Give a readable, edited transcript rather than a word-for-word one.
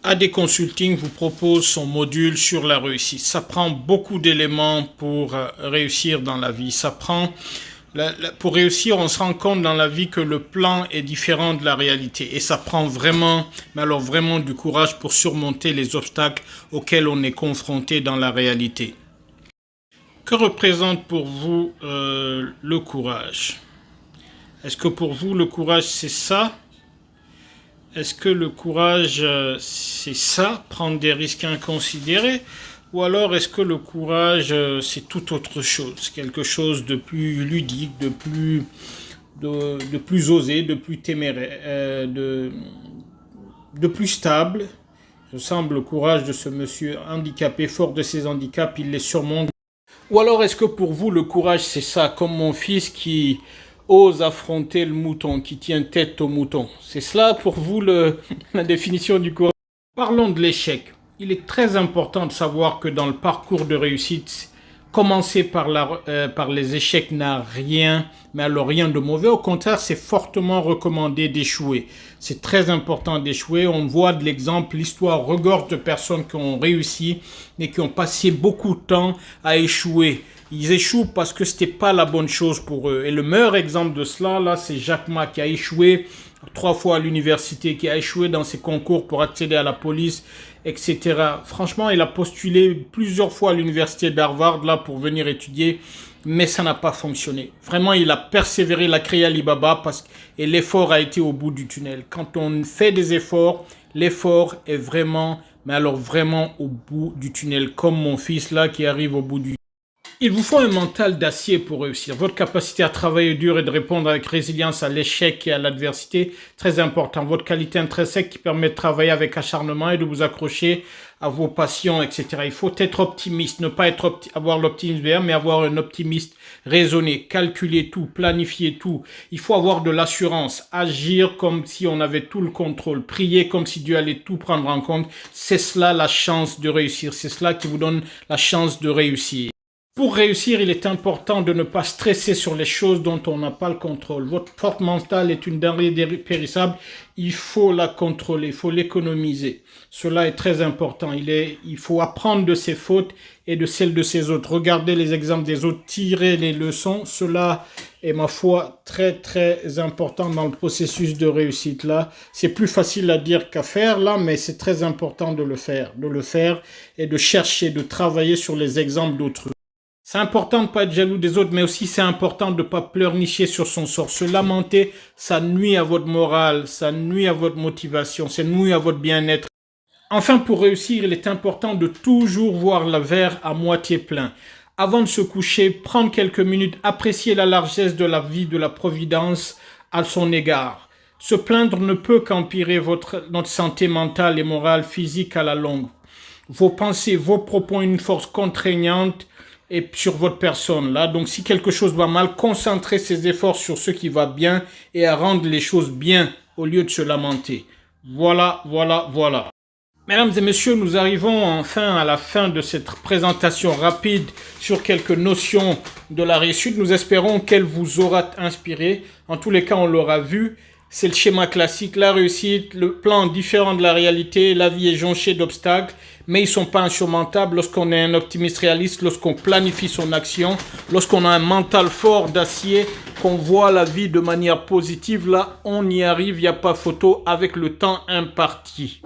AD Consulting vous propose son module sur la réussite. Ça prend beaucoup d'éléments pour réussir dans la vie. Pour réussir, on se rend compte dans la vie que le plan est différent de la réalité. Et ça prend vraiment, mais alors vraiment du courage pour surmonter les obstacles auxquels on est confronté dans la réalité. Que représente pour vous le courage? Est-ce que pour vous, le courage, c'est ça? Est-ce que le courage, c'est ça, prendre des risques inconsidérés? Ou alors est-ce que le courage, c'est tout autre chose, quelque chose de plus ludique, de plus osé, de plus téméraire, de plus stable? Je semble le courage de ce monsieur handicapé, fort de ses handicaps, il les surmonte. Ou alors est-ce que pour vous, le courage, c'est ça, comme mon fils qui ose affronter le mouton, qui tient tête au mouton? C'est cela pour vous la définition du courage? Parlons de l'échec. Il est très important de savoir que dans le parcours de réussite, commencer par les échecs n'a rien, mais alors rien de mauvais. Au contraire, c'est fortement recommandé d'échouer. C'est très important d'échouer. On voit de l'exemple, l'histoire regorge de personnes qui ont réussi, mais qui ont passé beaucoup de temps à échouer. Ils échouent parce que c'était pas la bonne chose pour eux. Et le meilleur exemple de cela, là, c'est Jack Ma qui a échoué 3 fois à l'université, qui a échoué dans ses concours pour accéder à la police, etc. Franchement, il a postulé plusieurs fois à l'université d'Harvard là pour venir étudier, mais ça n'a pas fonctionné. Vraiment, il a persévéré, il a créé Alibaba et l'effort a été au bout du tunnel. Quand on fait des efforts, l'effort est vraiment, mais alors vraiment au bout du tunnel, comme mon fils là qui arrive au bout du tunnel. Il vous faut un mental d'acier pour réussir. Votre capacité à travailler dur et de répondre avec résilience à l'échec et à l'adversité, très important. Votre qualité intrinsèque qui permet de travailler avec acharnement et de vous accrocher à vos passions, etc. Il faut être optimiste, ne pas avoir l'optimisme vert, mais avoir un optimiste raisonné, calculer tout, planifier tout. Il faut avoir de l'assurance, agir comme si on avait tout le contrôle, prier comme si Dieu allait tout prendre en compte. C'est cela la chance de réussir, c'est cela qui vous donne la chance de réussir. Pour réussir, il est important de ne pas stresser sur les choses dont on n'a pas le contrôle. Votre force mentale est une denrée périssable. Il faut la contrôler, il faut l'économiser. Cela est très important. Il faut apprendre de ses fautes et de celles de ses autres. Regardez les exemples des autres, tirer les leçons. Cela est, ma foi, très, très important dans le processus de réussite là. C'est plus facile à dire qu'à faire là, mais c'est très important de le faire et de chercher, de travailler sur les exemples d'autrui. C'est important de ne pas être jaloux des autres, mais aussi c'est important de ne pas pleurnicher sur son sort. Se lamenter, ça nuit à votre morale, ça nuit à votre motivation, ça nuit à votre bien-être. Enfin, pour réussir, il est important de toujours voir le verre à moitié plein. Avant de se coucher, prendre quelques minutes, apprécier la largesse de la vie, de la providence à son égard. Se plaindre ne peut qu'empirer notre santé mentale et morale, physique à la longue. Vos pensées, vos propos ont une force contraignante et sur votre personne là. Donc si quelque chose va mal, concentrez ses efforts sur ce qui va bien et à rendre les choses bien au lieu de se lamenter. Voilà. Mesdames et messieurs, nous arrivons enfin à la fin de cette présentation rapide sur quelques notions de la réussite. Nous espérons qu'elle vous aura inspiré. En tous les cas, on l'aura vu. C'est le schéma classique, la réussite, le plan différent de la réalité, la vie est jonchée d'obstacles, mais ils ne sont pas insurmontables lorsqu'on est un optimiste réaliste, lorsqu'on planifie son action, lorsqu'on a un mental fort d'acier, qu'on voit la vie de manière positive, là on y arrive, il n'y a pas photo avec le temps imparti.